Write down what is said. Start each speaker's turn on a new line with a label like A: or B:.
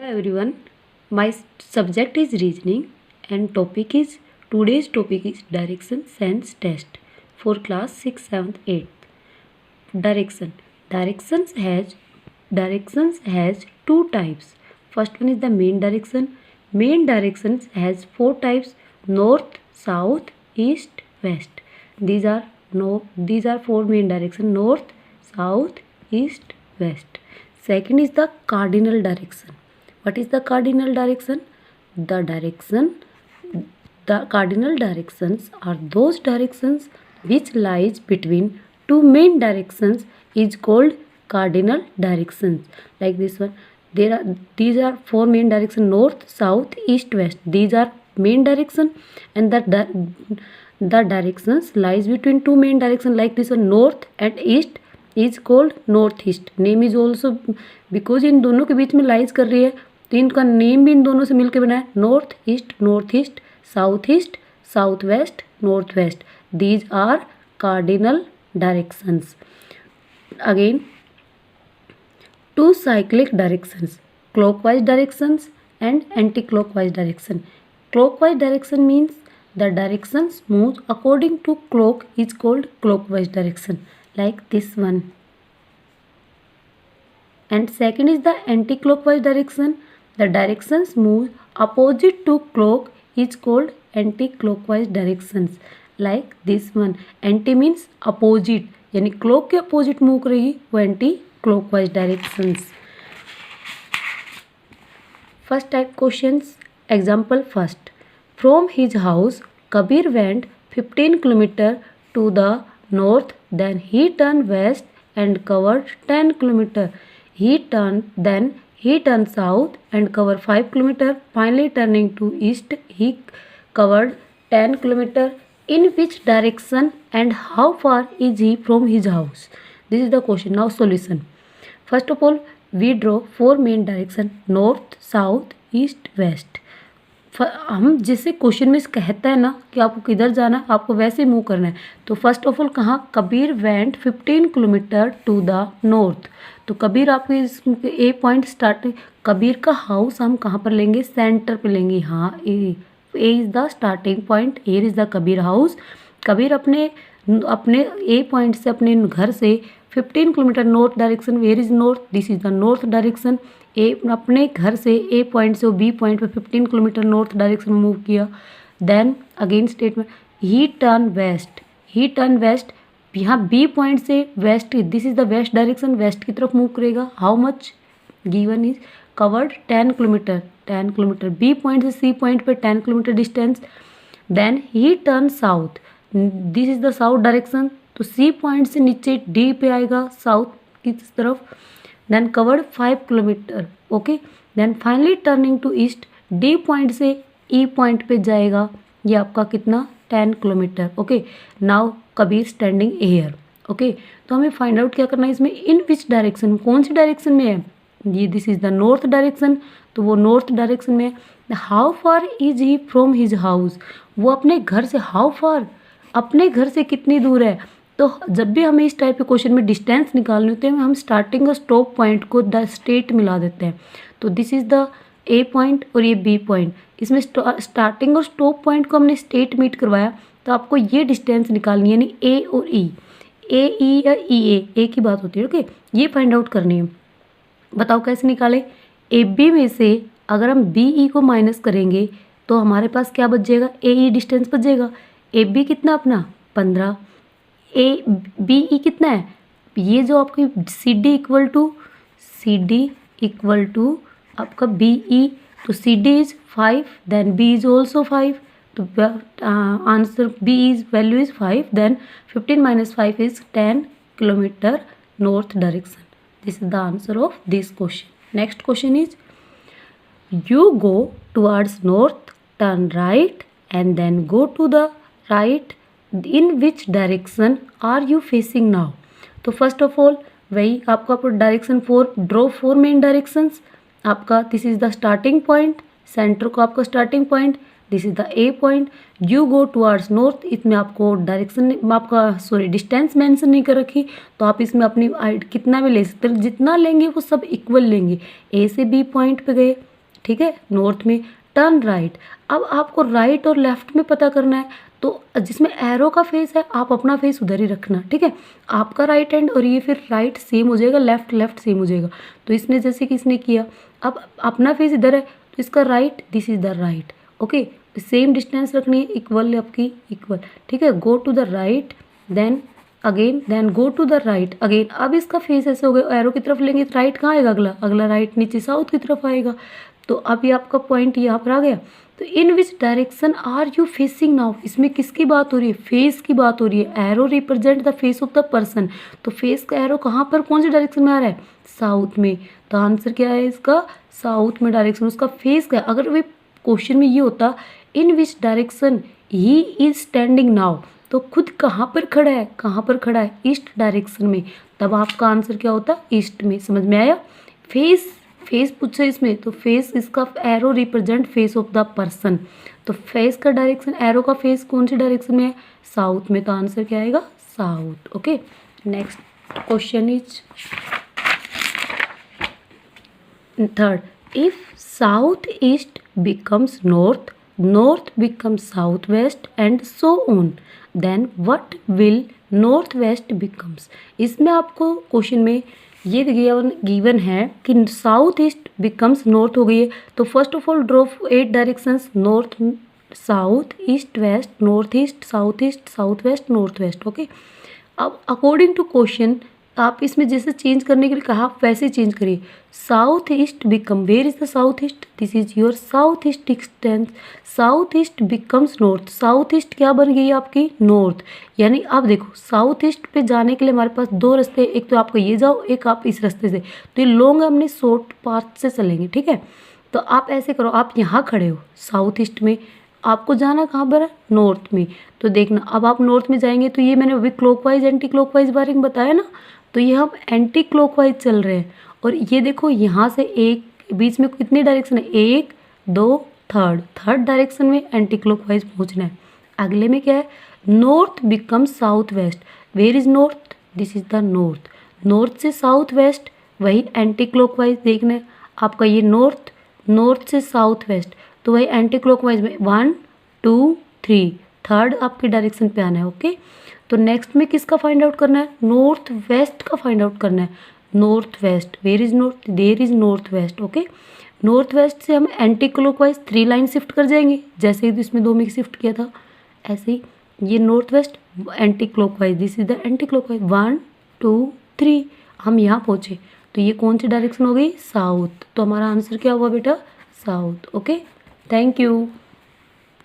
A: everyone, my subject is reasoning and today's topic is direction sense test for class 6, 7th, 8th. Direction. Directions has two types. First one is the main direction. Main directions has four types: north, south, east, west. These are four main direction: north, south, east, west. Second is the cardinal direction. What is the cardinal direction? The cardinal directions are those directions which lies between two main directions is called cardinal directions. Like this one, these are four main direction: north, south, east, west. These are main direction, and the directions lies between two main direction. Like this one, north and east is called northeast. Name is also because in दोनों के बीच में lies कर रही है, तो इनका name भी इन दोनों से मिलकर बना है north east, south west, north west. These are cardinal directions. Again two cyclic directions, clockwise directions and anti-clockwise direction. Clockwise direction means the directions moves according to clock is called clockwise direction, like this one. And second is the anti-clockwise direction. The directions move opposite to clock is called anti-clockwise directions, like this one. Anti means opposite, यानी clock के opposite move करेगी वो anti-clockwise directions. First type questions. Example first. From his house, Kabir went 15 km to the north. Then he turned west and covered 10 km. Then he turned south and covered 5 km. Finally turning to east, he covered 10 km. In which direction and how far is he from his house? This is the question. Now solution. First of all, we draw four main direction: north, south, east, west. हम जैसे question में कहता है ना कि आपको किधर जाना है, आपको वैसे मूव करना है. तो फर्स्ट ऑफ ऑल कहाँ, Kabir went 15 kilometre to the north. तो कबीर आपके ए पॉइंट स्टार्ट, कबीर का हाउस हम कहाँ पर लेंगे, सेंटर पे लेंगे. हाँ, A is the starting point, here is the Kabir house. Kabir अपने ए पॉइंट से, अपने घर से 15 kilometre north direction. Where is north, this is the north direction. अपने घर से ए पॉइंट से वो बी पॉइंट पे 15 किलोमीटर नॉर्थ डायरेक्शन में मूव किया. Then again statement, he turn west. यहाँ बी पॉइंट से west, this is the west direction, west की तरफ मूव करेगा. How much given is covered 10 kilometre. B point से सी पॉइंट पे 10 kilometre distance. Then he turn south, this is the south direction. तो C point से नीचे D पे आएगा साउथ की तरफ. Then covered 5 kilometre. Okay. Then finally turning to east, D point से ई पॉइंट पे जाएगा. ये आपका कितना, 10 kilometre. Okay. Now Kabir standing here. Okay. तो हमें फाइंड आउट क्या करना है इसमें, इन विच डायरेक्शन, कौन सी डायरेक्शन में है. ये this is the north direction, तो वो नॉर्थ डायरेक्शन में है. How far is he from his house, वो अपने घर से, हाउ फार, अपने घर से कितनी दूर है. तो जब भी हमें इस टाइप के क्वेश्चन में डिस्टेंस निकालनी होती है, हम स्टार्टिंग और स्टॉप पॉइंट को द स्टेट मिला देते हैं. तो this is the A point और ये बी पॉइंट. इसमें स्टार्टिंग और स्टॉप पॉइंट को हमने स्टेट मीट करवाया, तो आपको ये डिस्टेंस निकालनी है, यानी ए और ई, ए ई या ई ए की बात होती है. ओके. ये फाइंड आउट करनी है. बताओ कैसे निकालें. ए बी में से अगर हम बी ई को माइनस करेंगे तो हमारे पास क्या बच जाएगा, ए ई डिस्टेंस बच जाएगा. ए बी कितना अपना 15, ए बी ई कितना है, ये जो आपकी सी डी इक्वल टू आपका बी ई. तो C D is 5, then B is also 5. तो answer B is value is 5. देन 15 minus 5 is 10 kilometre north direction. This is the answer of this question. Next question is, you go towards north, turn right and then go to the right. In which direction are you facing now? तो first of all वही आपका direction four, draw four main directions. आपका this is the starting point, centre को आपका starting point, this is the A point. You go towards north, इसमें आपको direction distance mention नहीं कर रखी, तो आप इसमें अपनी कितना भी ले सकते हैं, जितना लेंगे वो सब इक्वल लेंगे. ए से बी पॉइंट पे गए, ठीक है, नॉर्थ में टर्न राइट। अब आपको राइट और लेफ्ट में पता करना है, तो जिसमें एरो का फेस है आप अपना फेस उधर ही रखना, ठीक है। आपका राइट हैंड और ये फिर राइट सेम हो जाएगा, लेफ्ट लेफ्ट सेम हो जाएगा। तो इसने जैसे कि इसने किया, अब अपना फेस इधर है तो इसका right, this is the right, okay. Same distance रखनी है, इक्वल आपकी इक्वल, ठीक है। Go to the right then again, then go to the right again. अब इसका फेस ऐसे हो गया, एरो की तरफ लेंगे तो राइट कहाँ आएगा, अगला अगला राइट नीचे साउथ की तरफ आएगा। तो अब ये आपका पॉइंट यहाँ पर आ गया। तो in which direction are you facing now, इसमें किसकी बात हो रही है, फेस की बात हो रही है। Arrow represent the face of the person, तो फेस का एरो कहाँ पर कौन सी डायरेक्शन में आ रहा है, साउथ में। तो आंसर क्या है इसका, साउथ में डायरेक्शन उसका फेस का है। अगर वे क्वेश्चन में ये होता in which direction he is standing now, तो खुद कहाँ पर खड़ा है, कहाँ पर खड़ा है, ईस्ट डायरेक्शन में, तब आपका आंसर क्या होता, ईस्ट में। समझ में आया। फेस, फेस पूछा इसमें, तो फेस इसका arrow represent face of the person, तो फेस का डायरेक्शन, एरो का फेस कौन सी डायरेक्शन में है, साउथ में। तो आंसर क्या आएगा, south, okay. Next question is third, if south east becomes north, north becomes southwest and so on, then what will northwest becomes। इसमें आपको क्वेश्चन में ये गिवन है कि साउथ ईस्ट बिकम्स नॉर्थ हो गई है, तो first of all draw 8 directions, north south east west, north east south west north west, okay. अब अकॉर्डिंग टू क्वेश्चन आप इसमें जैसे चेंज करने के लिए कहा वैसे चेंज करिए। South east become, where is the south east, this is your south east distance. South east becomes north, south east क्या बन गई आपकी, नॉर्थ। यानी अब देखो साउथ ईस्ट पे जाने के लिए हमारे पास दो रास्ते, एक तो आपको ये जाओ, एक आप इस रास्ते से। तो ये लॉन्ग हमने शॉर्ट पाथ से चलेंगे, ठीक है। तो आप ऐसे करो, आप यहाँ खड़े हो साउथ ईस्ट में, आपको जाना कहाँ पर है, नॉर्थ में। तो देखना अब आप नॉर्थ में जाएंगे तो ये मैंने अभी क्लॉकवाइज एंटी क्लॉकवाइज बारे में बताया ना, तो ये हम एंटी क्लॉकवाइज चल रहे हैं। और ये देखो यहाँ से एक बीच में कितनी डायरेक्शन है, 1 2 थर्ड डायरेक्शन में एंटी क्लॉकवाइज पहुँचना है। अगले में क्या है, north become south west, where is north, this is the north. North से साउथ वेस्ट वही एंटी क्लॉकवाइज देखना है आपका, ये नॉर्थ से साउथ वेस्ट, तो वही एंटी क्लॉकवाइज में 1 2 3 थर्ड आपकी डायरेक्शन पे आना है, ओके। तो नेक्स्ट में किसका फाइंड आउट करना है, नॉर्थ वेस्ट का फाइंड आउट करना है। North west, where is north, there is north west, okay. North west से हम एंटी क्लॉकवाइज 3 लाइन शिफ्ट कर जाएंगे, जैसे ही इसमें 2 में शिफ्ट किया था ऐसे ही ये north west anti clockwise, this is the anti clockwise 1 2 3 हम यहाँ पहुँचे। तो ये कौन सी डायरेक्शन हो गई, साउथ। तो हमारा आंसर क्या हुआ बेटा, साउथ, ओके। Thank you.